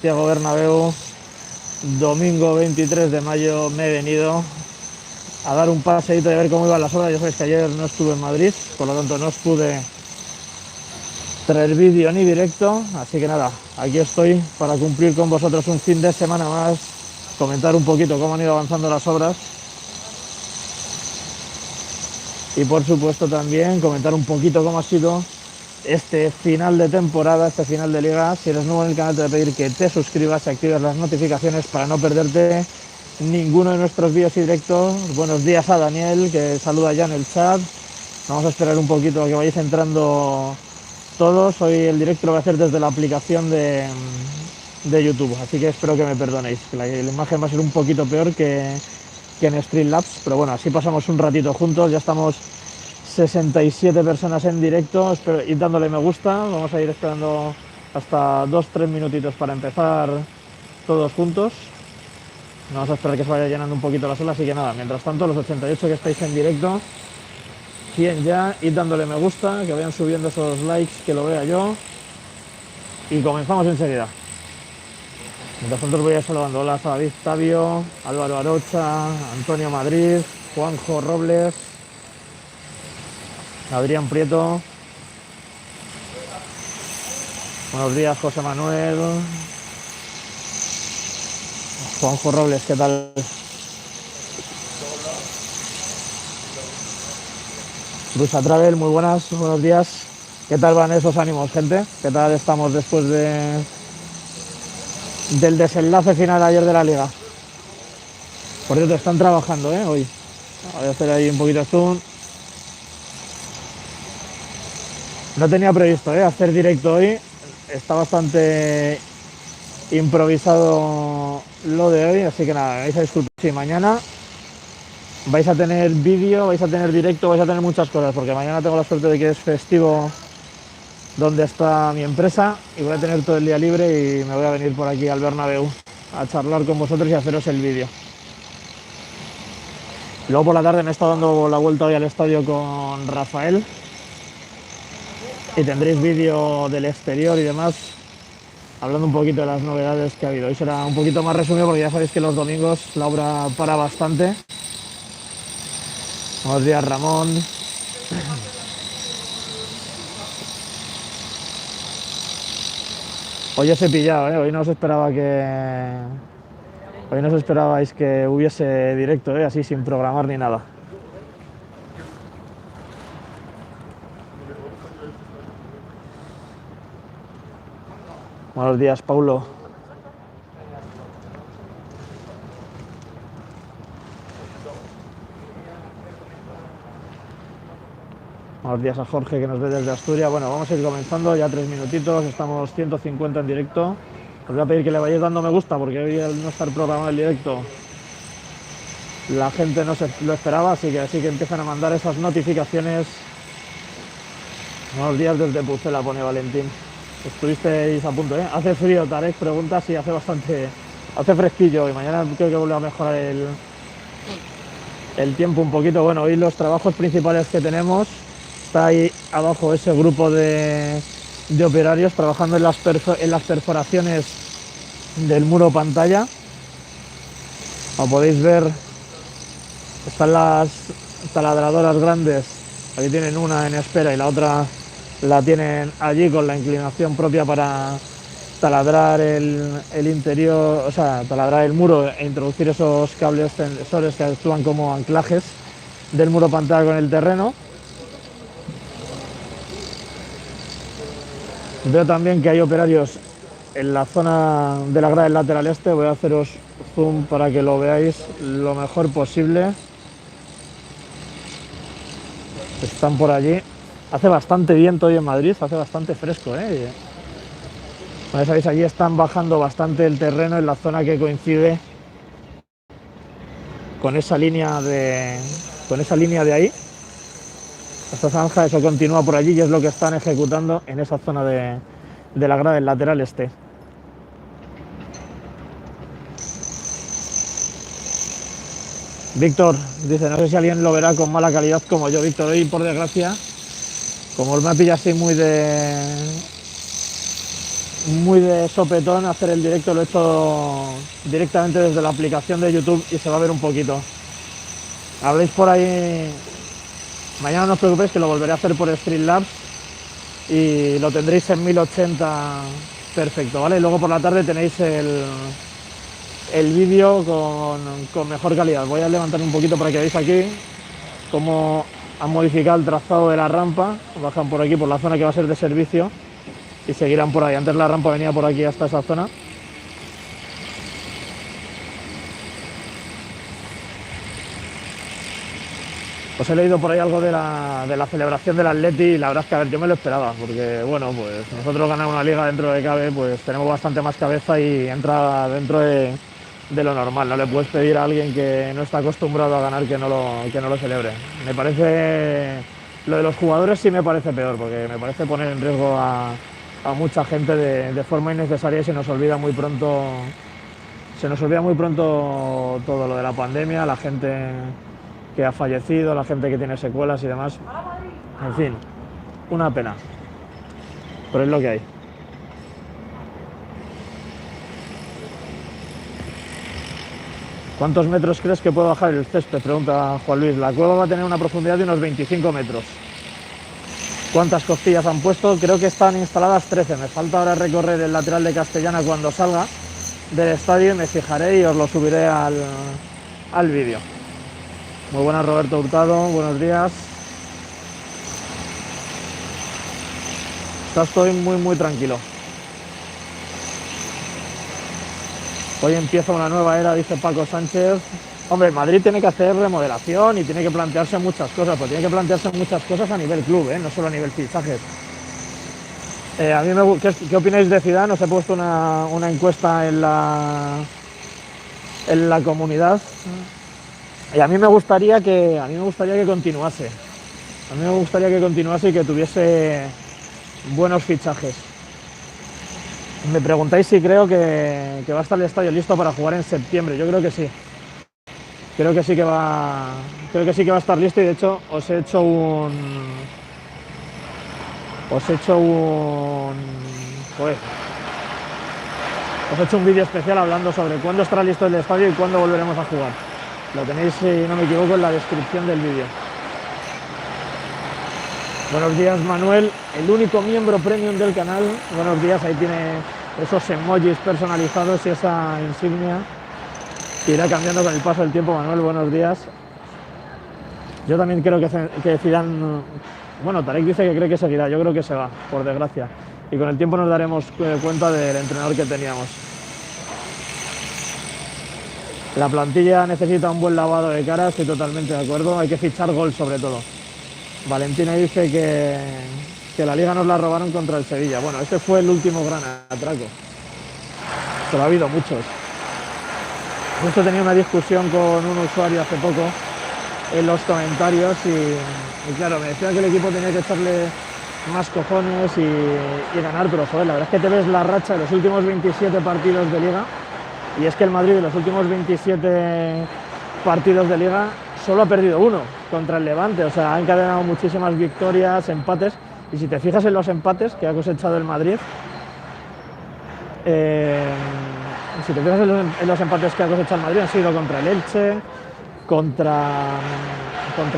Santiago Bernabéu, domingo 23 de mayo me he venido a dar un paseíto y a ver cómo iban las obras. Ya sabéis que ayer no estuve en Madrid, por lo tanto no os pude traer vídeo ni directo, así que nada, aquí estoy para cumplir con vosotros un fin de semana más, comentar un poquito cómo han ido avanzando las obras y por supuesto también comentar un poquito cómo ha sido este final de temporada, este final de liga. Si eres nuevo en el canal te voy a pedir que te suscribas y actives las notificaciones para no perderte ninguno de nuestros vídeos y directos. Buenos días a Daniel, que saluda ya en el chat. Vamos a esperar un poquito a que vayáis entrando todos. Hoy el directo lo voy a hacer desde la aplicación de YouTube, así que espero que me perdonéis, que la imagen va a ser un poquito peor que en Streamlabs, pero bueno, así pasamos un ratito juntos. Ya estamos 67 personas en directo, espero ir dándole me gusta. Vamos a ir esperando hasta 2-3 minutitos para empezar todos juntos. Vamos a esperar que se vaya llenando un poquito la sala, así que nada, mientras tanto los 88 que estáis en directo, 100 ya, ir dándole me gusta, que vayan subiendo esos likes, que lo vea yo, y comenzamos enseguida. Mientras tanto os voy a ir saludando. Hola, David Tavio, Álvaro Arocha, Antonio Madrid, Juanjo Robles, Adrián Prieto. Buenos días, José Manuel. Juanjo Robles, ¿qué tal? Brusa Travel, muy buenas, buenos días. ¿Qué tal van esos ánimos, gente? ¿Qué tal estamos después del desenlace final ayer de la liga? Por cierto, están trabajando, hoy. Voy a hacer ahí un poquito de zoom. No tenía previsto, hacer directo hoy. Está bastante improvisado lo de hoy, así que nada, me vais a disculpar si mañana vais a tener vídeo, vais a tener directo, vais a tener muchas cosas, porque mañana tengo la suerte de que es festivo donde está mi empresa y voy a tener todo el día libre y me voy a venir por aquí al Bernabéu a charlar con vosotros y a haceros el vídeo. Luego por la tarde me he estado dando la vuelta hoy al estadio con Rafael y tendréis vídeo del exterior y demás, hablando un poquito de las novedades que ha habido. Hoy será un poquito más resumido porque ya sabéis que los domingos la obra para bastante. Buenos días, Ramón. Hoy os he pillado, hoy no os esperaba que... Hoy no os esperabais que hubiese directo, así sin programar ni nada. Buenos días, Paulo. Buenos días a Jorge, que nos ve desde Asturias. Bueno, vamos a ir comenzando, ya 3 minutitos, estamos 150 en directo. Os voy a pedir que le vayáis dando me gusta, porque hoy al no estar programado el directo, la gente no se lo esperaba, así que empiezan a mandar esas notificaciones. Buenos días desde Pucela, pone Valentín. Estuvisteis a punto, Hace frío, Tarek pregunta si hace bastante... Hace fresquillo y mañana creo que vuelve a mejorar el tiempo un poquito. Bueno, hoy los trabajos principales que tenemos, está ahí abajo ese grupo de operarios trabajando en las perforaciones del muro pantalla. Como podéis ver, están las taladradoras grandes. Aquí tienen una en espera y la otra la tienen allí con la inclinación propia para taladrar el interior, o sea, taladrar el muro e introducir esos cables tensores que actúan como anclajes del muro pantalla con el terreno. Veo también que hay operarios en la zona de la grada del lateral este. Voy a haceros zoom para que lo veáis lo mejor posible. Están por allí. Hace bastante viento hoy en Madrid, hace bastante fresco, Como sabéis, allí están bajando bastante el terreno en la zona que coincide con esa línea de ahí. Esta zanja, eso continúa por allí y es lo que están ejecutando en esa zona de la grada del lateral este. Víctor dice, no sé si alguien lo verá con mala calidad como yo. Víctor, hoy por desgracia, como me ha pillado así muy de muy de sopetón hacer el directo, lo he hecho directamente desde la aplicación de YouTube y se va a ver un poquito. Habléis por ahí, mañana no os preocupéis que lo volveré a hacer por Streamlabs y lo tendréis en 1080 perfecto, ¿vale? Y luego por la tarde tenéis el vídeo con mejor calidad. Voy a levantar un poquito para que veáis aquí cómo han modificado el trazado de la rampa. Bajan por aquí, por la zona que va a ser de servicio y seguirán por ahí. Antes la rampa venía por aquí hasta esa zona. Os he leído por ahí algo de la celebración del Atleti y la verdad es que, a ver, yo me lo esperaba, porque, bueno, pues nosotros ganar una liga dentro de cabe, pues tenemos bastante más cabeza y entra dentro de lo normal. No le puedes pedir a alguien que no está acostumbrado a ganar que no lo celebre. Me parece, lo de los jugadores sí me parece peor, porque me parece poner en riesgo a mucha gente de forma innecesaria y se nos olvida muy pronto todo lo de la pandemia, la gente que ha fallecido, la gente que tiene secuelas y demás. En fin, una pena, pero es lo que hay. ¿Cuántos metros crees que puede bajar el césped?, pregunta Juan Luis. La cueva va a tener una profundidad de unos 25 metros. ¿Cuántas costillas han puesto? Creo que están instaladas 13. Me falta ahora recorrer el lateral de Castellana cuando salga del estadio y me fijaré y os lo subiré al vídeo. Muy buenas, Roberto Hurtado, buenos días. Estoy muy tranquilo. Hoy empieza una nueva era, dice Paco Sánchez. Hombre, el Madrid tiene que hacer remodelación y tiene que plantearse muchas cosas, pero tiene que plantearse muchas cosas a nivel club, no solo a nivel fichajes. ¿Qué opináis de Zidane? Os he puesto una encuesta en la comunidad. Y a mí me gustaría que continuase. A mí me gustaría que continuase y que tuviese buenos fichajes. Me preguntáis si creo que va a estar el estadio listo para jugar en septiembre. Yo creo que sí. Creo que sí que va a estar listo y de hecho os he hecho un vídeo especial hablando sobre cuándo estará listo el estadio y cuándo volveremos a jugar. Lo tenéis, si no me equivoco, en la descripción del vídeo. Buenos días, Manuel, el único miembro premium del canal. Buenos días, ahí tiene esos emojis personalizados y esa insignia que irá cambiando con el paso del tiempo. Manuel, buenos días. Yo también creo que Zidane... Bueno, Tarek dice que cree que seguirá. Yo creo que se va, por desgracia. Y con el tiempo nos daremos cuenta del entrenador que teníamos. La plantilla necesita un buen lavado de cara, estoy totalmente de acuerdo. Hay que fichar gol sobre todo. Valentina dice que la Liga nos la robaron contra el Sevilla. Bueno, este fue el último gran atraco. Pero ha habido muchos. Justo tenía una discusión con un usuario hace poco en los comentarios y claro, me decía que el equipo tenía que echarle más cojones y ganar, pero joder, la verdad es que te ves la racha de los últimos 27 partidos de Liga. Y es que el Madrid de los últimos 27 partidos de Liga solo ha perdido uno contra el Levante. O sea, ha encadenado muchísimas victorias, empates. Y si te fijas en los empates que ha cosechado el Madrid, si te fijas en los empates que ha cosechado el Madrid, han sido contra el Elche, contra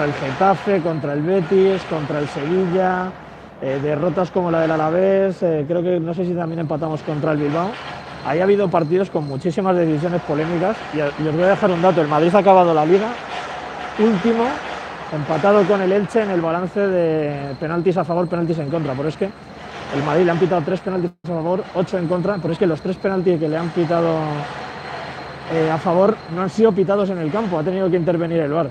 el Getafe, contra el Betis, contra el Sevilla, derrotas como la del Alavés, creo que no sé si también empatamos contra el Bilbao. Ahí ha habido partidos con muchísimas decisiones polémicas y os voy a dejar un dato. El Madrid ha acabado la Liga último, empatado con el Elche en el balance de penaltis a favor, penaltis en contra. Pero es que el Madrid le han pitado 3 penaltis a favor, 8 en contra, pero es que los 3 penaltis que le han pitado a favor no han sido pitados en el campo, ha tenido que intervenir el VAR.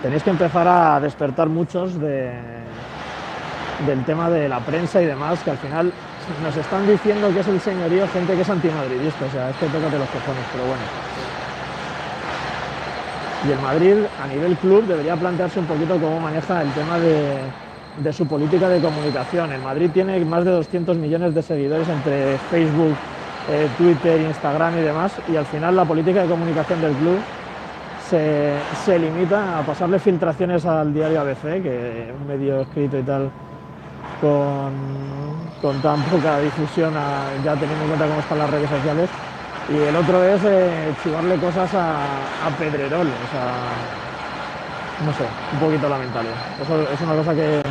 Tenéis que empezar a despertar muchos del tema de la prensa y demás, que al final nos están diciendo que es el señorío gente que es antimadridista, o sea, es que tócate los cojones, pero bueno. Y el Madrid, a nivel club, debería plantearse un poquito cómo maneja el tema de su política de comunicación. El Madrid tiene más de 200 millones de seguidores entre Facebook, Twitter, Instagram y demás, y al final la política de comunicación del club se limita a pasarle filtraciones al diario ABC, que es un medio escrito y tal, con tan poca difusión, ya teniendo en cuenta cómo están las redes sociales. Y el otro es chivarle cosas a Pedrerol, o sea, no sé, un poquito lamentable. Eso es una cosa que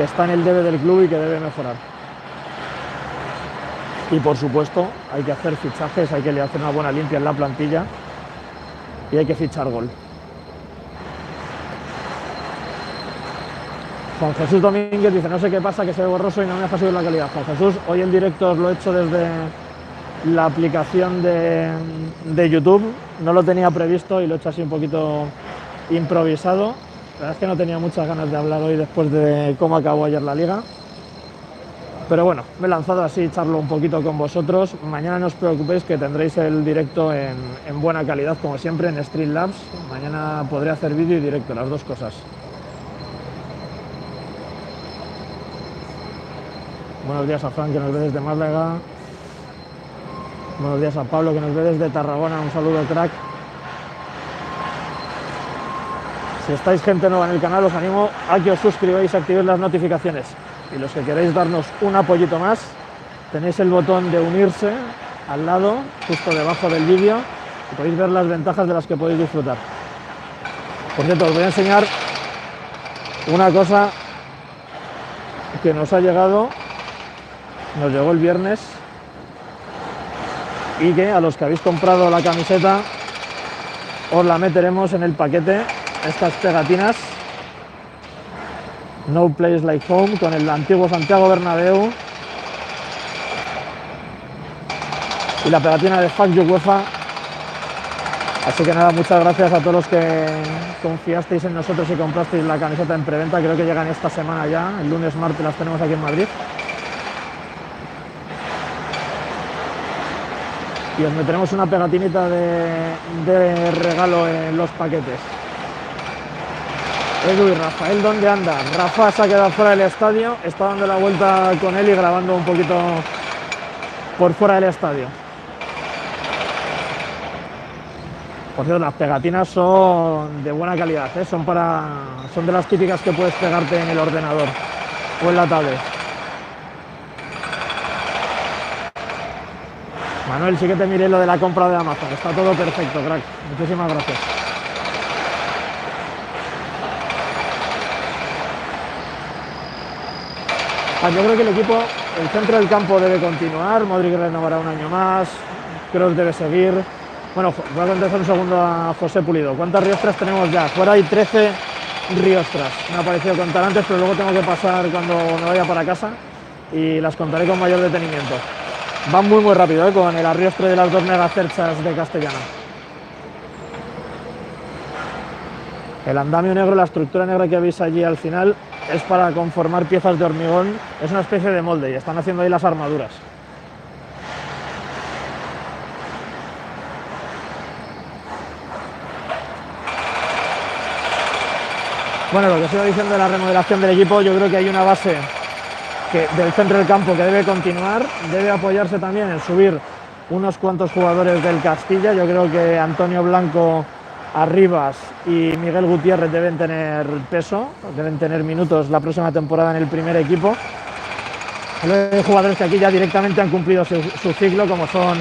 está en el debe del club y que debe mejorar. Y por supuesto, hay que hacer fichajes, hay que hacer una buena limpia en la plantilla y hay que fichar gol. Juan Jesús Domínguez dice, no sé qué pasa, que se ve borroso y no me deja subir la calidad. Juan Jesús, hoy el directo os lo he hecho desde la aplicación de YouTube, no lo tenía previsto y lo he hecho así un poquito improvisado. La verdad es que no tenía muchas ganas de hablar hoy después de cómo acabó ayer la liga. Pero bueno, me he lanzado así, charlo un poquito con vosotros. Mañana no os preocupéis que tendréis el directo en buena calidad, como siempre, en Streamlabs. Mañana podré hacer vídeo y directo, las dos cosas. Buenos días a Fran, que nos ve desde Málaga. Buenos días a Pablo, que nos ve desde Tarragona. Un saludo, crack. Si estáis gente nueva en el canal, os animo a que os suscribáis y activéis las notificaciones. Y los que queréis darnos un apoyito más, tenéis el botón de unirse al lado, justo debajo del vídeo, y podéis ver las ventajas de las que podéis disfrutar. Por cierto, os voy a enseñar una cosa que nos ha llegado, nos llegó el viernes, y que a los que habéis comprado la camiseta os la meteremos en el paquete, estas pegatinas No Place Like Home con el antiguo Santiago Bernabéu y la pegatina de Fuck You UEFA. Así que nada, muchas gracias a todos los que confiasteis en nosotros y comprasteis la camiseta en preventa. Creo que llegan esta semana ya, el lunes, martes las tenemos aquí en Madrid. Y os meteremos una pegatinita de regalo en los paquetes. Edu y Rafael, ¿dónde anda? Rafa se ha quedado fuera del estadio, está dando la vuelta con él y grabando un poquito por fuera del estadio. Por cierto, las pegatinas son de buena calidad, ¿eh? Son de las típicas que puedes pegarte en el ordenador o en la tablet. Manuel, sí que te miré lo de la compra de Amazon, está todo perfecto, crack. Muchísimas gracias. Yo creo que el equipo, el centro del campo debe continuar, Modric renovará un año más, Kroos debe seguir. Bueno, voy a contestar un segundo a José Pulido. ¿Cuántas riostras tenemos ya? Fuera hay 13 riostras. Me ha parecido contar antes, pero luego tengo que pasar cuando me vaya para casa y las contaré con mayor detenimiento. Van muy rápido, con el arriostre de las dos megacerchas de Castellana. El andamio negro, la estructura negra que veis allí al final, es para conformar piezas de hormigón. Es una especie de molde y están haciendo ahí las armaduras. Bueno, lo que os iba diciendo de la remodelación del equipo, yo creo que hay una base del centro del campo que debe continuar, debe apoyarse también en subir unos cuantos jugadores del Castilla. Yo creo que Antonio Blanco, Arribas y Miguel Gutiérrez deben tener peso, deben tener minutos la próxima temporada en el primer equipo. Hay jugadores que aquí ya directamente han cumplido su ciclo, como son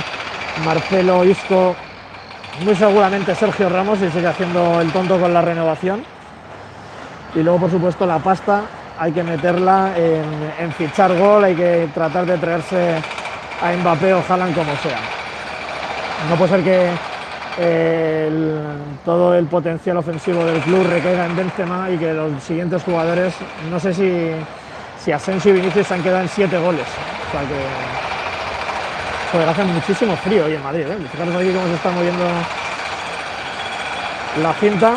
Marcelo, Isco, muy seguramente Sergio Ramos, y sigue haciendo el tonto con la renovación. Y luego, por supuesto, la pasta hay que meterla en fichar gol, hay que tratar de traerse a Mbappé o Haaland como sea. No puede ser que todo el potencial ofensivo del club recaiga en Benzema y que los siguientes jugadores, no sé si Asensio y Vinicius se han quedado en 7 goles. O sea que, joder, hace muchísimo frío hoy en Madrid, ¿eh? Fijaros aquí cómo se está moviendo la cinta.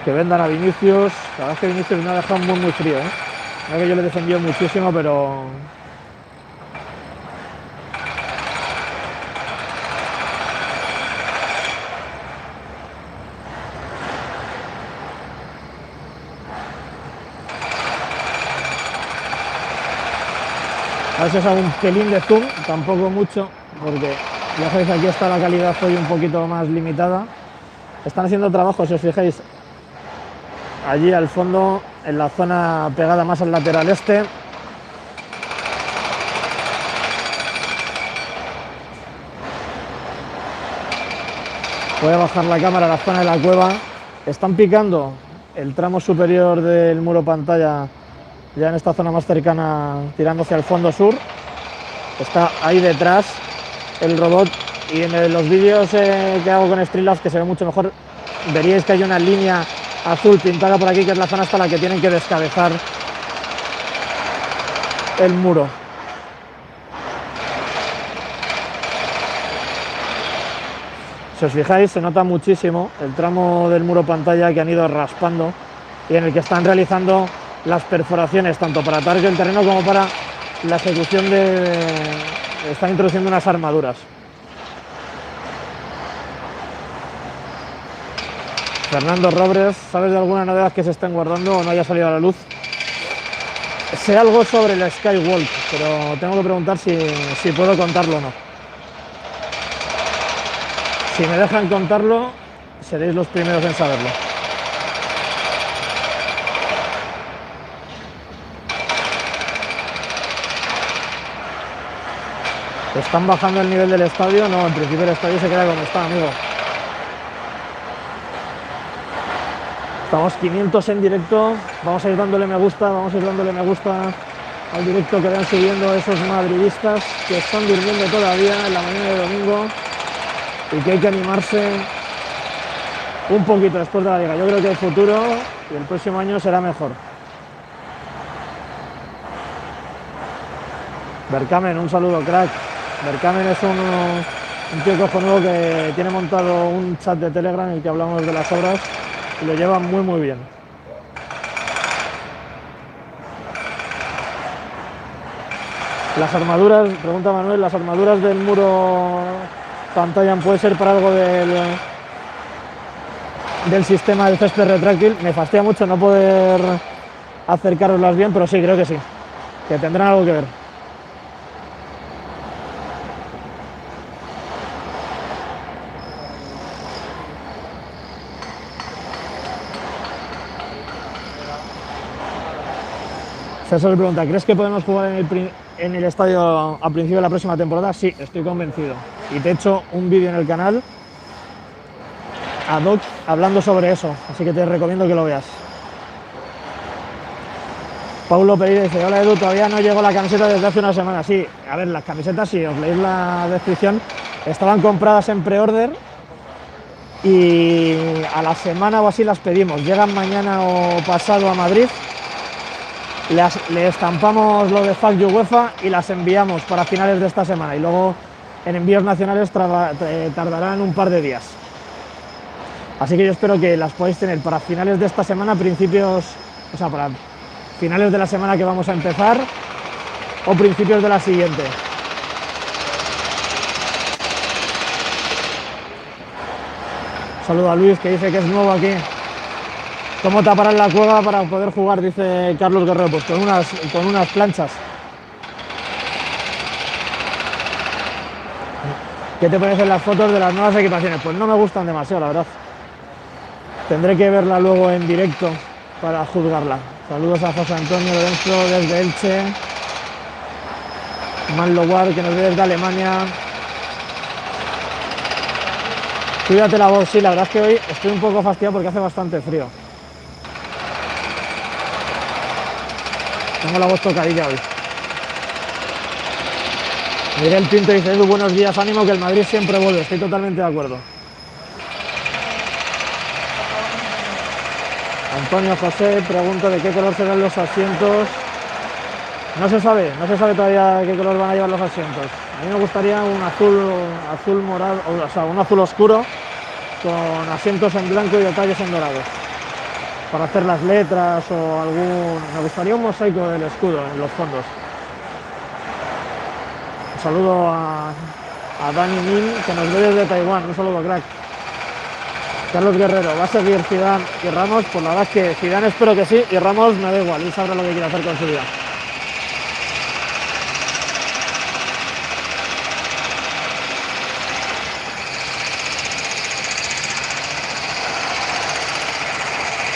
Que vendan a Vinicius. La verdad es que Vinicius me ha dejado muy frío, ¿eh? Creo que yo le he defendido muchísimo, pero ver si os hago un pelín de zoom, tampoco mucho, porque ya sabéis, aquí está la calidad hoy un poquito más limitada. Están haciendo trabajo, si os fijáis, allí al fondo, en la zona pegada más al lateral este. Voy a bajar la cámara a la zona de la cueva. Están picando el tramo superior del muro pantalla, ya en esta zona más cercana, tirando hacia el fondo sur. Está ahí detrás el robot, y en los vídeos que hago con Streamlabs, que se ve mucho mejor, veríais que hay una línea azul pintada por aquí, que es la zona hasta la que tienen que descabezar el muro. Si os fijáis, se nota muchísimo el tramo del muro pantalla que han ido raspando y en el que están realizando las perforaciones, tanto para atar el terreno como para la ejecución de... Están introduciendo unas armaduras. Fernando Robres, ¿sabes de alguna novedad que se estén guardando o no haya salido a la luz? Sé algo sobre el Skywalk, pero tengo que preguntar si puedo contarlo o no. Si me dejan contarlo, seréis los primeros en saberlo. ¿Están bajando el nivel del estadio? No, en principio el estadio se queda como está, amigo. Estamos 500 en directo, vamos a ir dándole me gusta, al directo que van subiendo esos madridistas que están durmiendo todavía en la mañana de domingo y que hay que animarse un poquito después de la liga. Yo creo que el futuro y el próximo año será mejor. Berkamen, un saludo, crack. Berkamen es un tío cojonudo que tiene montado un chat de Telegram en el que hablamos de las obras y lo lleva muy muy bien. Las armaduras, pregunta Manuel, las armaduras del muro pantalla puede ser para algo del sistema del césped retráctil. Me fastidia mucho no poder acercaroslas bien, pero sí, creo que sí, que tendrán algo que ver. César le pregunta, ¿crees que podemos jugar en el estadio a principio de la próxima temporada? Sí, estoy convencido. Y te he hecho un vídeo en el canal ad hoc hablando sobre eso, así que te recomiendo que lo veas. Paulo Pereira dice, hola Edu, todavía no llegó la camiseta desde hace una semana. Sí, a ver, las camisetas, si os leéis la descripción, estaban compradas en pre-order y a la semana o así las pedimos. Llegan mañana o pasado a Madrid. Le estampamos lo de Fuck You UEFA y las enviamos para finales de esta semana, y luego en envíos nacionales tardarán un par de días. Así que yo espero que las podáis tener para finales de esta semana, para finales de la semana que vamos a empezar o principios de la siguiente. Saludo a Luis, que dice que es nuevo aquí. ¿Cómo taparán la cueva para poder jugar? Dice Carlos Guerrero. Pues con unas planchas. ¿Qué te parecen las fotos de las nuevas equipaciones? Pues no me gustan demasiado, la verdad. Tendré que verla luego en directo para juzgarla. Saludos a José Antonio Lorenzo desde Elche. Manlowar, que nos ve desde Alemania. Cuídate la voz. Sí, la verdad es que hoy estoy un poco fastidiado porque hace bastante frío. Tengo la voz tocadilla hoy. Miguel Pinto dice, Edu, buenos días, ánimo que el Madrid siempre vuelve. Estoy totalmente de acuerdo. Antonio José pregunta de qué color serán los asientos. No se sabe todavía qué color van a llevar los asientos. A mí me gustaría un azul morado, o sea, un azul oscuro con asientos en blanco y detalles en dorados. Para hacer las letras o me gustaría un mosaico del escudo en los fondos. Un saludo a Dani Min, que nos ve desde Taiwán. Un saludo, crack. Carlos Guerrero, ¿va a seguir Zidane y Ramos? Pues la verdad es que Zidane espero que sí, y Ramos me da igual, él sabrá lo que quiere hacer con su vida.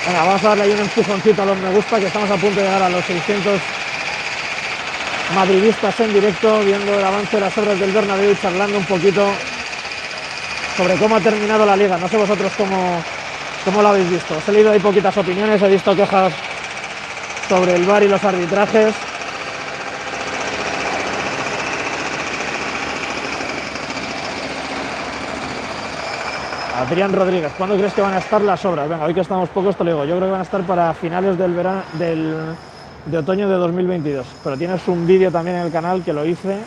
Venga, vamos a darle ahí un empujoncito a los me gusta, que estamos a punto de llegar a los 600 madridistas en directo, viendo el avance de las obras del Bernabéu y charlando un poquito sobre cómo ha terminado la liga. No sé vosotros cómo lo habéis visto. Os he leído ahí poquitas opiniones, he visto quejas sobre el VAR y los arbitrajes. Adrián Rodríguez, ¿cuándo crees que van a estar las obras? Venga, hoy que estamos pocos te lo digo, yo creo que van a estar para finales del verano, de otoño de 2022. Pero tienes un vídeo también en el canal que lo hice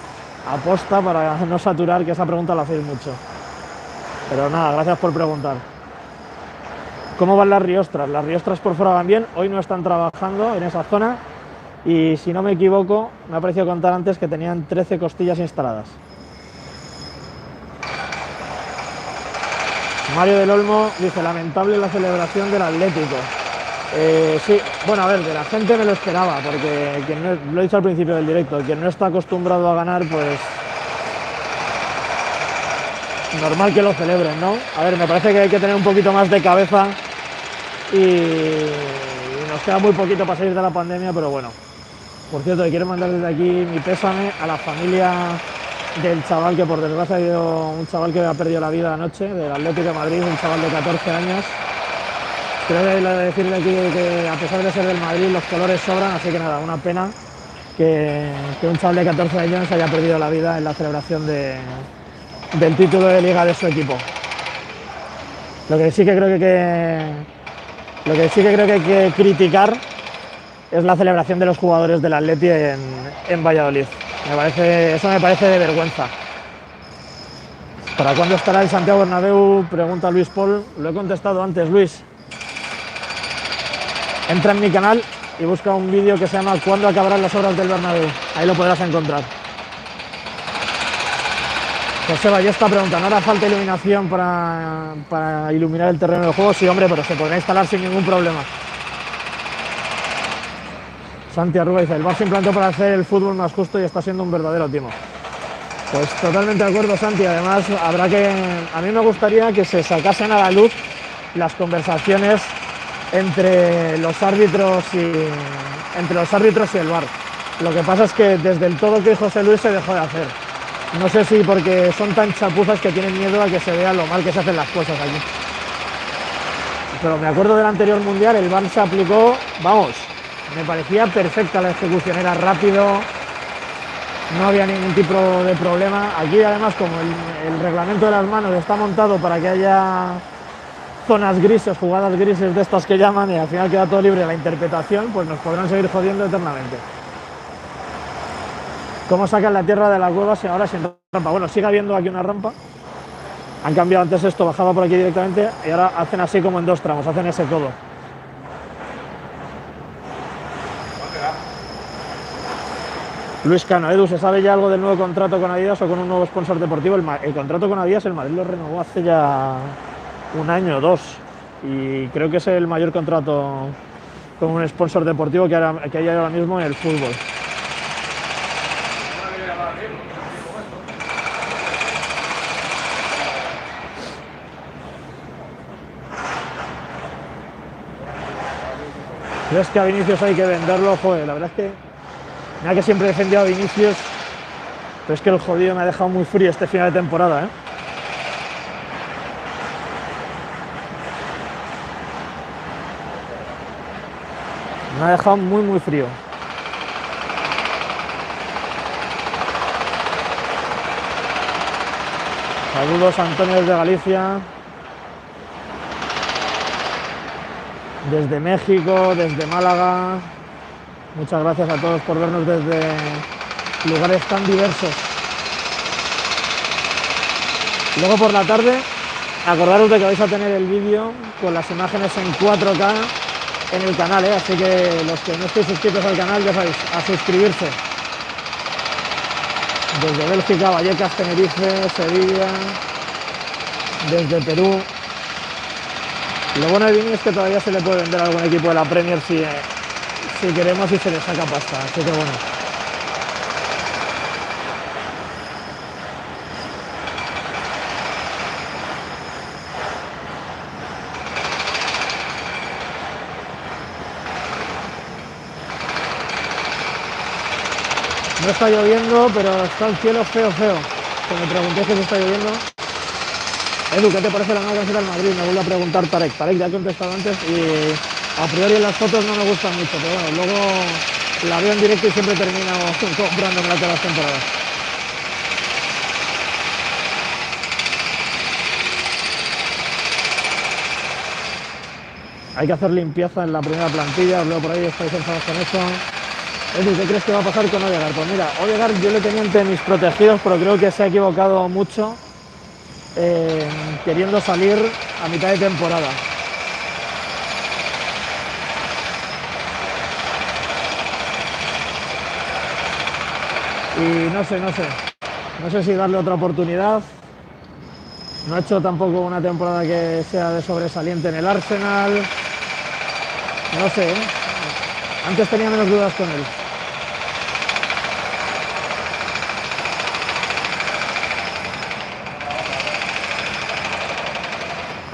aposta para no saturar, que esa pregunta la hacéis mucho. Pero nada, gracias por preguntar. ¿Cómo van las riostras? Las riostras por fuera van bien, hoy no están trabajando en esa zona y si no me equivoco, me ha parecido contar antes que tenían 13 costillas instaladas. Mario del Olmo dice, lamentable la celebración del Atlético. Sí, bueno, a ver, de la gente me lo esperaba, porque lo he dicho al principio del directo, quien no está acostumbrado a ganar, pues normal que lo celebren, ¿no? A ver, me parece que hay que tener un poquito más de cabeza y nos queda muy poquito para salir de la pandemia, pero bueno. Por cierto, quiero mandar desde aquí mi pésame a la familia del chaval que por desgracia ha sido un chaval que ha perdido la vida anoche, del Atlético de Madrid, un chaval de 14 años. Creo que decirle aquí que a pesar de ser del Madrid los colores sobran, así que nada, una pena que un chaval de 14 años haya perdido la vida en la celebración del título de liga de su equipo. Lo que sí que creo que hay que criticar es la celebración de los jugadores del Atleti en Valladolid. Eso me parece de vergüenza. ¿Para cuándo estará el Santiago Bernabéu? Pregunta Luis Paul. Lo he contestado antes, Luis. Entra en mi canal y busca un vídeo que se llama ¿Cuándo acabarán las obras del Bernabéu? Ahí lo podrás encontrar. Joseba, ya está preguntando, ¿no hará falta iluminación para iluminar el terreno de juego? Sí, hombre, pero se podrá instalar sin ningún problema. Santi Arruga dice, el VAR se implantó para hacer el fútbol más justo y está siendo un verdadero timo. Pues totalmente de acuerdo, Santi. Además, a mí me gustaría que se sacasen a la luz las conversaciones entre los árbitros y el VAR. Lo que pasa es que desde el todo que José Luis se dejó de hacer. No sé si porque son tan chapuzas que tienen miedo a que se vea lo mal que se hacen las cosas aquí. Pero me acuerdo del anterior mundial, el VAR se aplicó, vamos, me parecía perfecta la ejecución, era rápido, no había ningún tipo de problema. Aquí además, como el reglamento de las manos está montado para que haya zonas grises, jugadas grises de estas que llaman, y al final queda todo libre de la interpretación, pues nos podrán seguir jodiendo eternamente. ¿Cómo sacan la tierra de la cueva si ahora sin rampa? Bueno, sigue habiendo aquí una rampa. Han cambiado antes esto, bajaba por aquí directamente y ahora hacen así como en dos tramos, hacen ese codo. Luis Cano, Edu, ¿se sabe ya algo del nuevo contrato con Adidas o con un nuevo sponsor deportivo? El contrato con Adidas, el Madrid lo renovó hace ya un año o dos y creo que es el mayor contrato con un sponsor deportivo que hay ahora mismo en el fútbol. ¿Crees que a Vinicius hay que venderlo? Joder, la verdad es que mira que siempre he defendido a Vinicius, pero es que el jodido me ha dejado muy frío este final de temporada, ¿eh? Me ha dejado muy, muy frío. Saludos a Antonio desde Galicia. Desde México, desde Málaga. Muchas gracias a todos por vernos desde lugares tan diversos. Luego por la tarde, acordaros de que vais a tener el vídeo con las imágenes en 4K en el canal, ¿eh? Así que los que no estéis suscritos al canal, ya sabéis, a suscribirse. Desde Bélgica, Vallecas, Tenerife, Sevilla, desde Perú. Lo bueno de Vini es que todavía se le puede vender a algún equipo de la Premier si queremos y se le saca pasta, así que bueno. No está lloviendo, pero está el cielo feo, feo. Que me pregunté si está lloviendo. Edu, ¿qué te parece la nueva camiseta del Madrid? Me vuelve a preguntar Tarek. Tarek ya he contestado antes y a priori en las fotos no me gustan mucho, pero bueno, luego la veo en directo y siempre termino comprándome todas las temporadas. Hay que hacer limpieza en la primera plantilla, os leo por ahí, estáis enfadados con eso. Edu, ¿qué crees que va a pasar con Odegaard? Pues mira, Odegaard yo le tenía entre mis protegidos, pero creo que se ha equivocado mucho queriendo salir a mitad de temporada. Y no sé si darle otra oportunidad. No ha hecho tampoco una temporada que sea de sobresaliente en el Arsenal. No sé, ¿eh? Antes tenía menos dudas con él.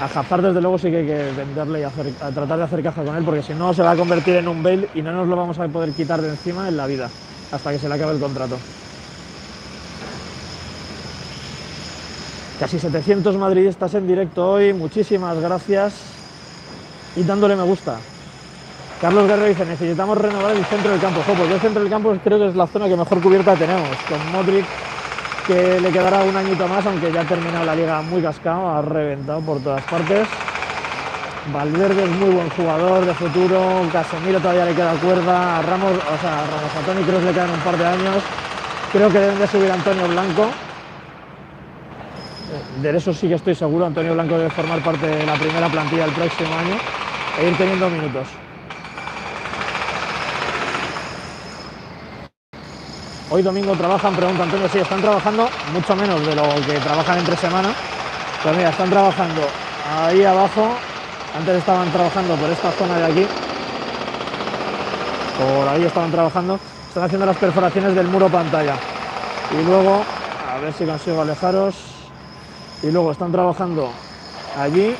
A Hazard desde luego sí que hay que venderle y tratar de hacer caja con él, porque si no se va a convertir en un Bale y no nos lo vamos a poder quitar de encima en la vida, hasta que se le acabe el contrato. Casi 700 madridistas en directo hoy, muchísimas gracias y dándole me gusta. Carlos Guerrero dice, necesitamos renovar el centro del campo. Pues yo el centro del campo creo que es la zona que mejor cubierta tenemos, con Modric, que le quedará un añito más, aunque ya ha terminado la liga muy cascado, ha reventado por todas partes. Valverde es muy buen jugador de futuro, Casemiro todavía le queda cuerda, a Ramos, a Toni Kroos le quedan un par de años. Creo que deben de subir a Antonio Blanco. De eso sí que estoy seguro, Antonio Blanco debe formar parte de la primera plantilla el próximo año e ir teniendo minutos. Hoy domingo trabajan, pregunta Antonio, sí, están trabajando mucho menos de lo que trabajan entre semana. Pues mira, están trabajando ahí abajo, antes estaban trabajando por esta zona de aquí, por ahí estaban trabajando, están haciendo las perforaciones del muro pantalla. Y luego, a ver si consigo alejaros, y luego están trabajando allí,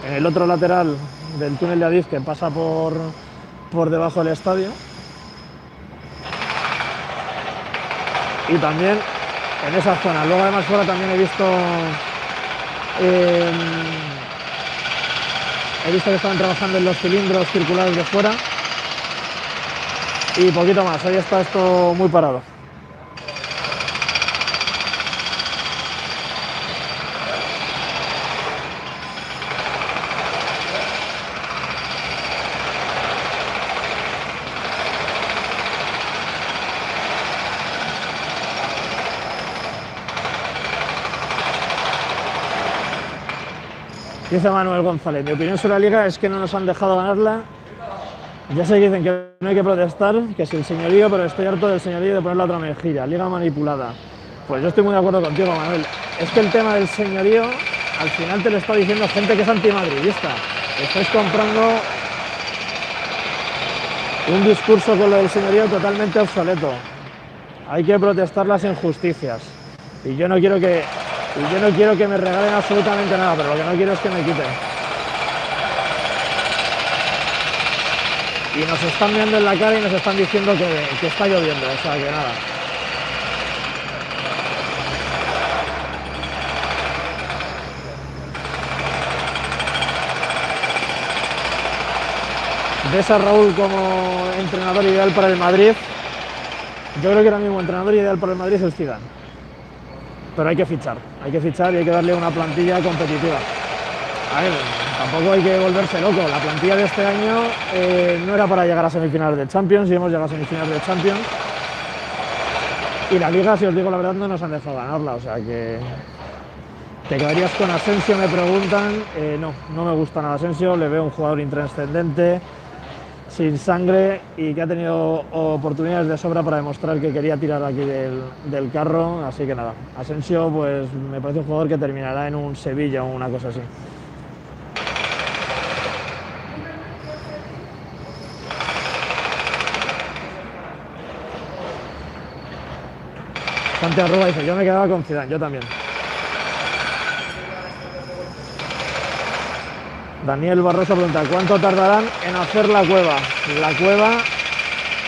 en el otro lateral del túnel de Adif que pasa por debajo del estadio. Y también en esa zona. Luego además fuera también he visto que estaban trabajando en los cilindros circulares de fuera. Y poquito más, hoy está esto muy parado. Dice Manuel González, mi opinión sobre la liga es que no nos han dejado ganarla. Ya sé que dicen que no hay que protestar, que es el señorío, pero estoy harto del señorío de poner la otra mejilla, liga manipulada. Pues yo estoy muy de acuerdo contigo, Manuel. Es que el tema del señorío, al final te lo está diciendo gente que es antimadridista. Estáis comprando un discurso con lo del señorío totalmente obsoleto. Hay que protestar las injusticias. Y yo no quiero que me regalen absolutamente nada, pero lo que no quiero es que me quiten. Y nos están viendo en la cara y nos están diciendo que está lloviendo, o sea que nada. ¿Ves a Raúl como entrenador ideal para el Madrid? Yo creo que ahora mismo entrenador ideal para el Madrid es Zidane. Pero hay que fichar y hay que darle una plantilla competitiva. A ver, tampoco hay que volverse loco. La plantilla de este año no era para llegar a semifinales de Champions y hemos llegado a semifinales de Champions. Y la Liga, si os digo la verdad, no nos han dejado ganarla. O sea que ¿te quedarías con Asensio? Me preguntan. No me gusta nada Asensio. Le veo un jugador intrascendente, sin sangre y que ha tenido oportunidades de sobra para demostrar que quería tirar aquí del carro, así que nada, Asensio pues me parece un jugador que terminará en un Sevilla o una cosa así. Santiago Arroba dice, yo me quedaba con Zidane, yo también. Daniel Barroso pregunta, ¿cuánto tardarán en hacer la cueva? La cueva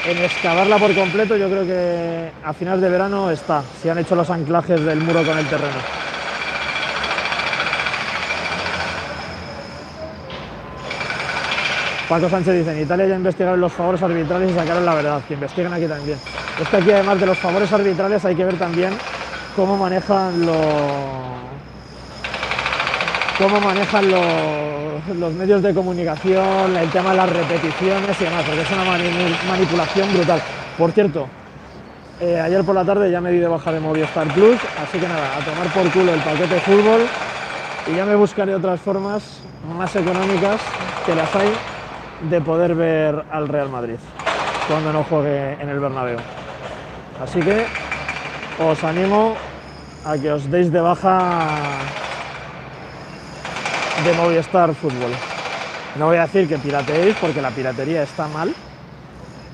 en excavarla por completo. Yo creo que a finales de verano está, si han hecho los anclajes del muro con el terreno. Paco Sánchez dice, en Italia ya investigaron los favores arbitrales y sacaron la verdad, que investiguen aquí también. Es que aquí, además de los favores arbitrales, hay que ver también cómo manejan los medios de comunicación, el tema de las repeticiones y demás, porque es una manipulación brutal. Por cierto, ayer por la tarde ya me di de baja de Movistar Plus, así que nada, a tomar por culo el paquete de fútbol y ya me buscaré otras formas más económicas, que las hay, de poder ver al Real Madrid cuando no juegue en el Bernabéu. Así que os animo a que os deis de baja de Movistar Fútbol. No voy a decir que pirateéis, porque la piratería está mal,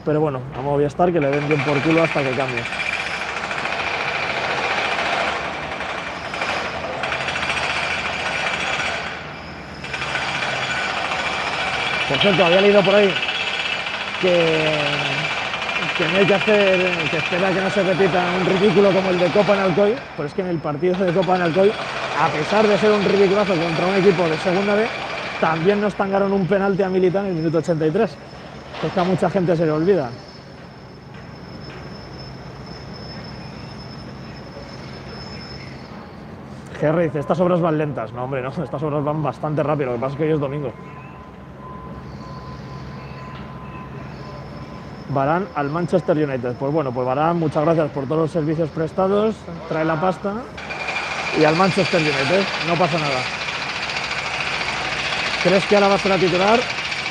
pero bueno, a Movistar que le den bien por culo hasta que cambie. Por cierto, había leído por ahí que no hay que hacer, que espera que no se repita un ridículo como el de Copa en Alcoy, pero es que en el partido de Copa en Alcoy, a pesar de ser un ridiculazo contra un equipo de segunda B, también nos tangaron un penalti a Militán en el minuto 83. Es que a mucha gente se le olvida. GR dice, estas obras van lentas. No, hombre, no, estas obras van bastante rápido, lo que pasa es que hoy es domingo. Varane al Manchester United. Pues bueno, pues Varane, muchas gracias por todos los servicios prestados, trae la pasta y al Manchester United, no pasa nada. ¿Crees que ahora va a ser a titular?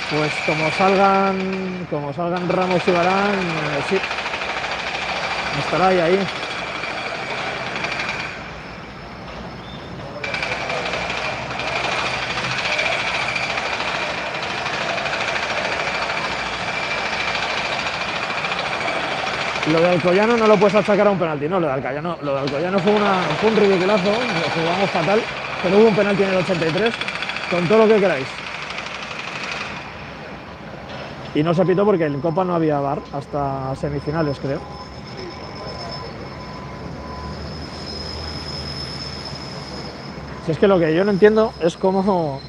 Pues como salgan Ramos y Varane, sí, estará ahí. Lo de Alcoyano no lo puedes achacar a un penalti, no, lo de Alcoyano fue un ridiculazo, jugamos fatal, pero hubo un penalti en el 83, con todo lo que queráis. Y no se pitó porque en Copa no había VAR hasta semifinales, creo. Si es que lo que yo no entiendo es cómo...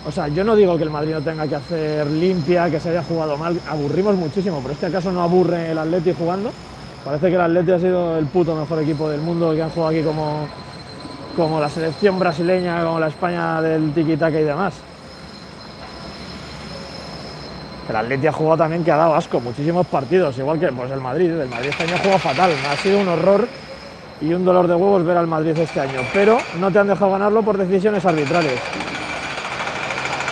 O sea, yo no digo que el Madrid no tenga que hacer limpia, que se haya jugado mal, aburrimos muchísimo, pero ¿es que acaso no aburre el Atleti jugando? Parece que el Atleti ha sido el puto mejor equipo del mundo, que han jugado aquí como la selección brasileña, como la España del tiki-taka y demás. El Atleti ha jugado también, que ha dado asco, muchísimos partidos, igual que pues, el Madrid este año ha jugado fatal, ha sido un horror y un dolor de huevos ver al Madrid este año, pero no te han dejado ganarlo por decisiones arbitrales.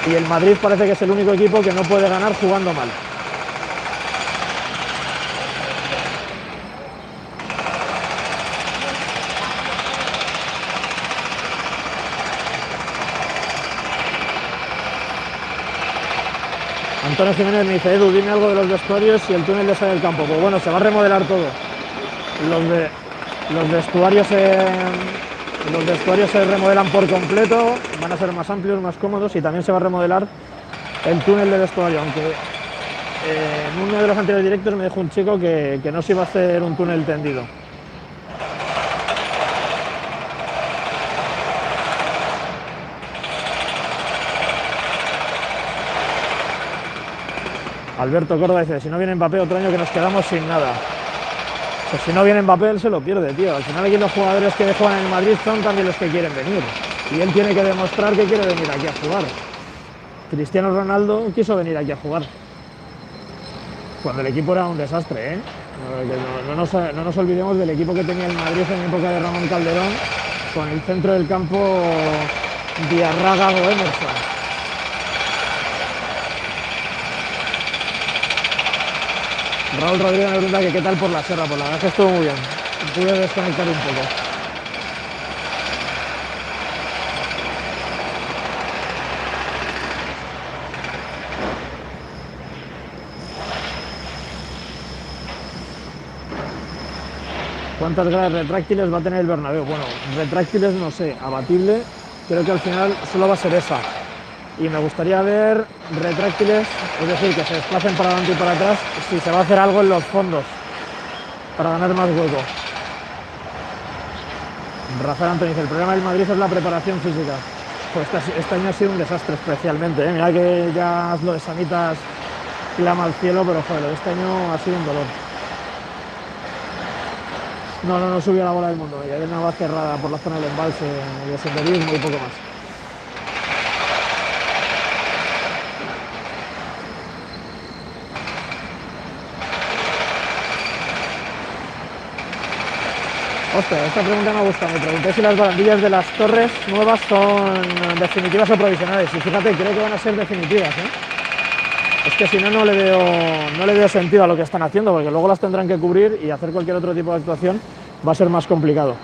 Y el Madrid parece que es el único equipo que no puede ganar jugando mal. Antonio Jiménez me dice, Edu, dime algo de los vestuarios y el túnel de salida del campo. Pues bueno, se va a remodelar todo. Los vestuarios se remodelan por completo, van a ser más amplios, más cómodos, y también se va a remodelar el túnel de vestuario, aunque en uno de los anteriores directos me dijo un chico que no se iba a hacer un túnel tendido. Alberto Córdoba dice, si no viene Mbappé otro año que nos quedamos sin nada. Pues si no viene Mbappé, él se lo pierde, tío. Al final aquí los jugadores que juegan en el Madrid son también los que quieren venir. Y él tiene que demostrar que quiere venir aquí a jugar. Cristiano Ronaldo quiso venir aquí a jugar. Cuando el equipo era un desastre, ¿eh? No nos olvidemos del equipo que tenía el Madrid en época de Ramón Calderón, con el centro del campo Diarraga o Emerson. Raúl Rodríguez me pregunta que qué tal por la Serra. Pues la verdad es que estuvo muy bien. Pude desconectar un poco. ¿Cuántas gradas retráctiles va a tener el Bernabéu? Bueno, retráctiles no sé, abatible, creo que al final solo va a ser esa. y me gustaría ver retráctiles, es decir, que se desplacen para adelante y para atrás si se va a hacer algo en los fondos para ganar más hueco. Rafael Antonio dice, el problema del Madrid es la preparación física. Pues este año ha sido un desastre especialmente, ¿eh? Mira que ya lo de Sanitas clama al cielo, pero joder, lo de este año ha sido un dolor. No subí a la bola del mundo, me quedé en una base cerrada por la zona del embalse y de senderismo y poco más. Hostia, esta pregunta me gusta. Me pregunté si las barandillas de las torres nuevas son definitivas o provisionales. Y fíjate, creo que van a ser definitivas, ¿eh? Es que si no, no le veo sentido a lo que están haciendo, porque luego las tendrán que cubrir y hacer cualquier otro tipo de actuación va a ser más complicado.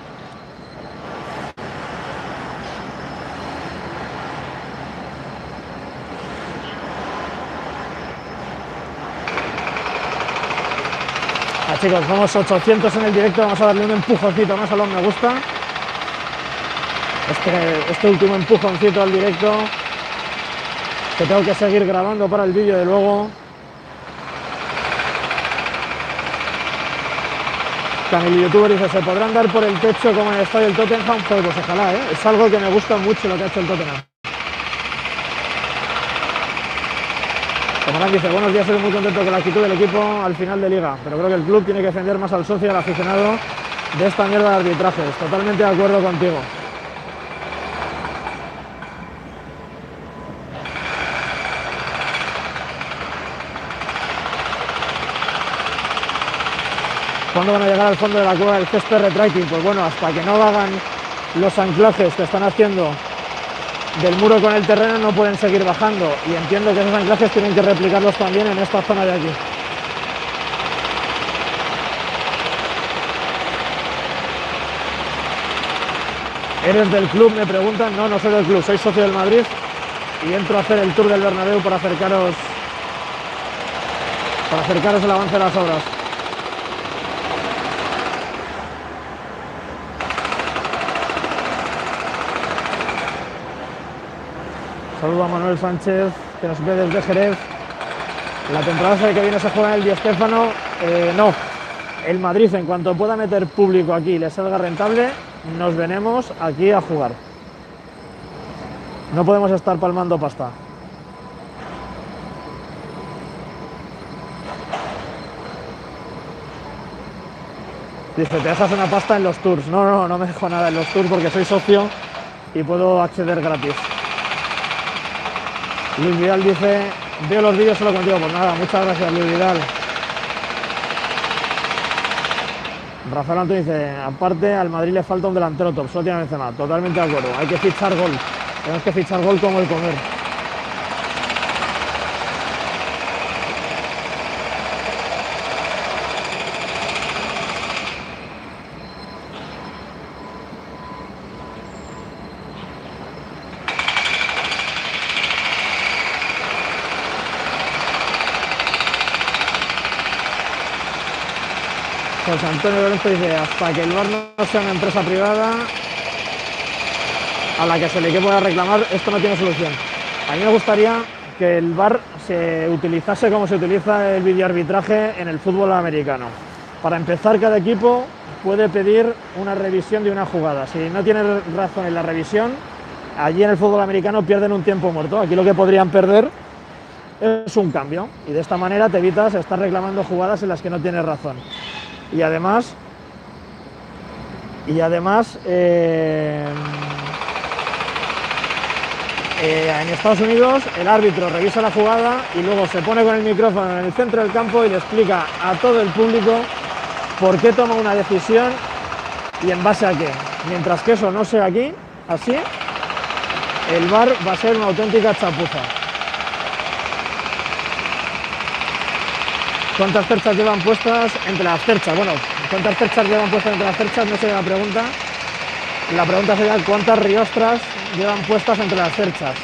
Chicos, somos 800 en el directo, vamos a darle un empujoncito más a los me gusta. Este último empujoncito al directo, que tengo que seguir grabando para el vídeo de luego. Camilo Youtuber dice, ¿se podrán dar por el techo como en el estadio del Tottenham? Pues ojalá, ¿eh? Es algo que me gusta mucho lo que ha hecho el Tottenham. Morán dice, buenos días, estoy muy contento con la actitud del equipo al final de liga, pero creo que el club tiene que defender más al socio y al aficionado de esta mierda de arbitrajes. Totalmente de acuerdo contigo. ¿Cuándo van a llegar al fondo de la cueva del césped retracting? Pues bueno, hasta que no hagan los anclajes que están haciendo del muro con el terreno no pueden seguir bajando, y entiendo que esos anclajes tienen que replicarlos también en esta zona de aquí. ¿Eres del club?, me preguntan. No soy del club, soy socio del Madrid y entro a hacer el tour del Bernabéu para acercaros el avance de las obras. Saludo a Manuel Sánchez, que nos ve desde Jerez. La temporada que viene se juega en el Di Stéfano. No, el Madrid, en cuanto pueda meter público aquí y le salga rentable, nos venimos aquí a jugar. No podemos estar palmando pasta. Dice, te dejas una pasta en los tours. No me dejo nada en los tours porque soy socio y puedo acceder gratis. Luis Vidal dice, veo los vídeos solo contigo. Pues nada, muchas gracias, Luis Vidal. Rafael Antonio dice, aparte al Madrid le falta un delantero top, solo tiene Benzema. Totalmente de acuerdo, hay que fichar gol. Tenemos que fichar gol como el comer. José Antonio Lorenzo dice, hasta que el VAR no sea una empresa privada a la que se le pueda reclamar, esto no tiene solución. A mí me gustaría que el VAR se utilizase como se utiliza el videoarbitraje en el fútbol americano. Para empezar, cada equipo puede pedir una revisión de una jugada. Si no tiene razón en la revisión, allí en el fútbol americano pierden un tiempo muerto. Aquí lo que podrían perder es un cambio, y de esta manera te evitas estar reclamando jugadas en las que no tienes razón. Y además en Estados Unidos el árbitro revisa la jugada y luego se pone con el micrófono en el centro del campo y le explica a todo el público por qué toma una decisión y en base a qué. Mientras que eso no sea aquí, así, el VAR va a ser una auténtica chapuza. ¿Cuántas cerchas llevan puestas entre las cerchas? Bueno, ¿cuántas cerchas llevan puestas entre las cerchas? No sería la pregunta. La pregunta sería ¿cuántas riostras llevan puestas entre las cerchas?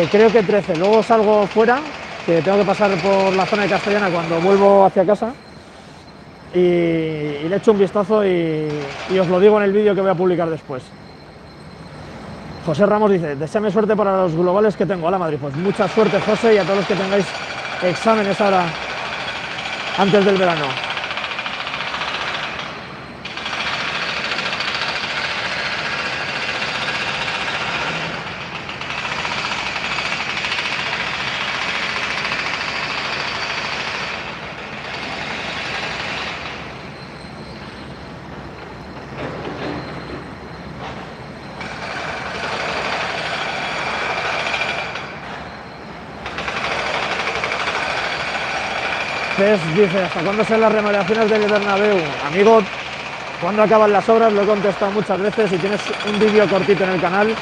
Creo que 13. Luego salgo fuera, que tengo que pasar por la zona de Castellana cuando vuelvo hacia casa. Y le echo un vistazo y os lo digo en el vídeo que voy a publicar después. José Ramos dice, deséame suerte para los globales que tengo. Hola Madrid, pues mucha suerte José y a todos los que tengáis exámenes ahora antes del verano. Dice, ¿hasta cuándo serán las remodelaciones del Bernabéu? Amigo, ¿cuándo acaban las obras? Lo he contestado muchas veces y tienes un vídeo cortito en el canal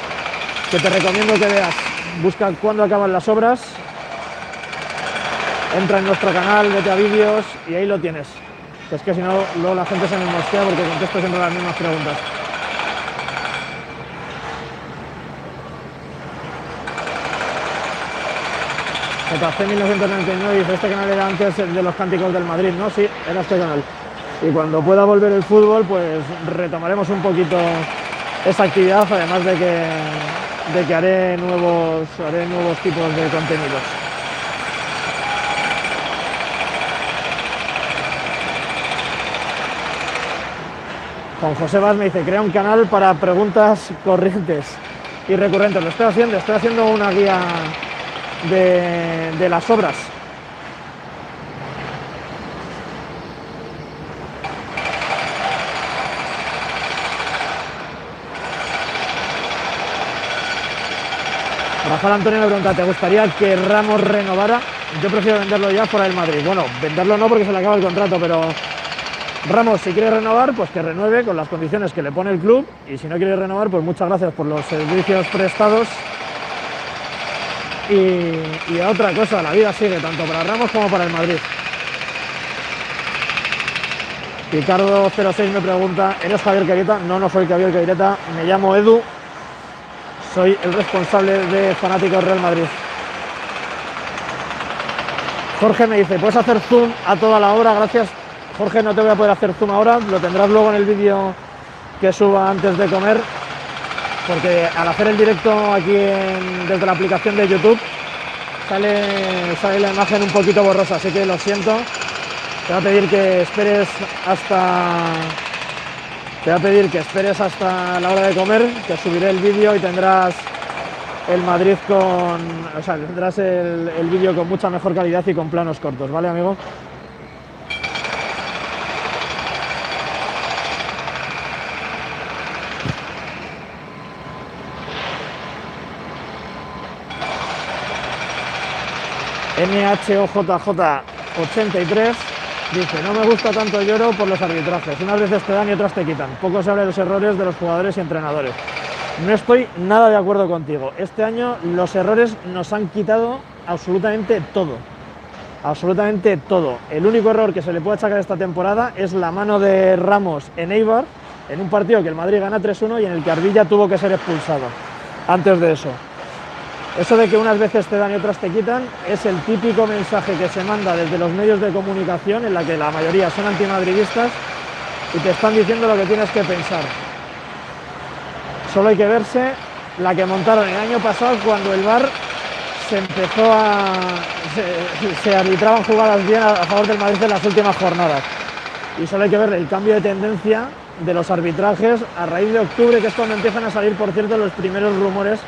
que te recomiendo que veas. Busca cuándo acaban las obras, entra en nuestro canal, vete a vídeos y ahí lo tienes. Que es que si no, luego la gente se me mosquea porque contesto siempre las mismas preguntas. JC 1999 dice, este canal era antes de los cánticos del Madrid, ¿no? Sí, era este canal. Y cuando pueda volver el fútbol, pues retomaremos un poquito esa actividad, además de que haré nuevos tipos de contenidos. Juan José Vaz me dice, crea un canal para preguntas corrientes y recurrentes. Lo estoy haciendo una guía de las obras. Rafael Antonio me pregunta, ¿te gustaría que Ramos renovara? Yo prefiero venderlo ya fuera del Madrid. Bueno, venderlo no porque se le acaba el contrato, pero Ramos, si quiere renovar, pues que renueve con las condiciones que le pone el club, y si no quiere renovar, pues muchas gracias por los servicios prestados. Y a otra cosa, la vida sigue, tanto para Ramos como para el Madrid. Ricardo06 me pregunta, ¿eres Javier Caireta? No, no soy Javier Caireta, me llamo Edu, soy el responsable de Fanáticos Real Madrid. Jorge me dice, ¿puedes hacer zoom a toda la obra? Gracias. Jorge, no te voy a poder hacer zoom ahora, lo tendrás luego en el vídeo que suba antes de comer, porque al hacer el directo aquí desde la aplicación de YouTube sale la imagen un poquito borrosa, así que lo siento. Te voy a pedir que esperes hasta la hora de comer, que subiré el vídeo y tendrás el Madrid tendrás el vídeo con mucha mejor calidad y con planos cortos, ¿vale, amigo? NHOJJ83 dice, no me gusta tanto lloro por los arbitrajes, unas veces te dan y otras te quitan, poco se habla de los errores de los jugadores y entrenadores. No estoy nada de acuerdo contigo, este año los errores nos han quitado absolutamente todo, el único error que se le puede achacar esta temporada es la mano de Ramos en Eibar, en un partido que el Madrid gana 3-1 y en el que Ardilla tuvo que ser expulsado antes de eso. Eso de que unas veces te dan y otras te quitan es el típico mensaje que se manda desde los medios de comunicación, en la que la mayoría son antimadridistas y te están diciendo lo que tienes que pensar. Solo hay que verse la que montaron el año pasado cuando el VAR se arbitraban jugadas bien a favor del Madrid en las últimas jornadas. Y solo hay que ver el cambio de tendencia de los arbitrajes a raíz de octubre, que es cuando empiezan a salir, por cierto, los primeros rumores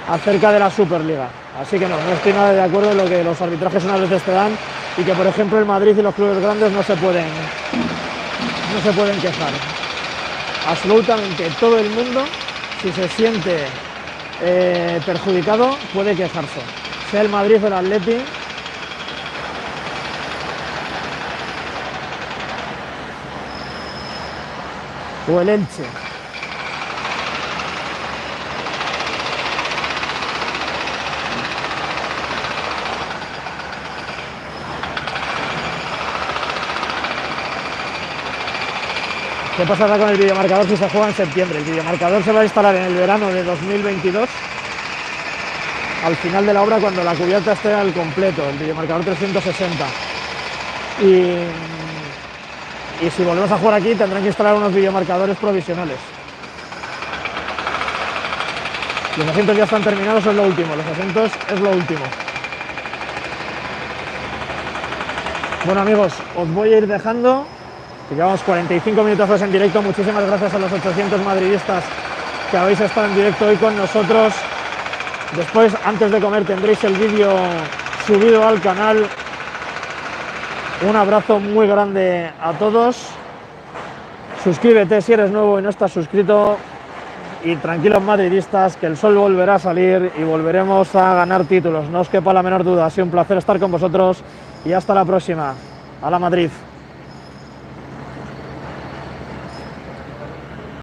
acerca de la Superliga. Así que no estoy nada de acuerdo en lo que los arbitrajes unas veces te dan y que, por ejemplo, el Madrid y los clubes grandes no se pueden quejar. Absolutamente todo el mundo, si se siente perjudicado, puede quejarse. Sea el Madrid o el Atleti. O el Elche. ¿Qué pasará con el videomarcador si se juega en septiembre? El videomarcador se va a instalar en el verano de 2022, al final de la obra, cuando la cubierta esté al completo, el videomarcador 360. Y si volvemos a jugar aquí, tendrán que instalar unos videomarcadores provisionales. Los asientos ya están terminados, es lo último. Los asientos es lo último. Bueno, amigos, os voy a ir dejando. Llevamos 45 minutazos en directo. Muchísimas gracias a los 800 madridistas que habéis estado en directo hoy con nosotros. Después, antes de comer, tendréis el vídeo subido al canal. Un abrazo muy grande a todos. Suscríbete si eres nuevo y no estás suscrito. Y tranquilos madridistas, que el sol volverá a salir y volveremos a ganar títulos. No os quepa la menor duda. Ha sido un placer estar con vosotros y hasta la próxima. ¡Hala Madrid!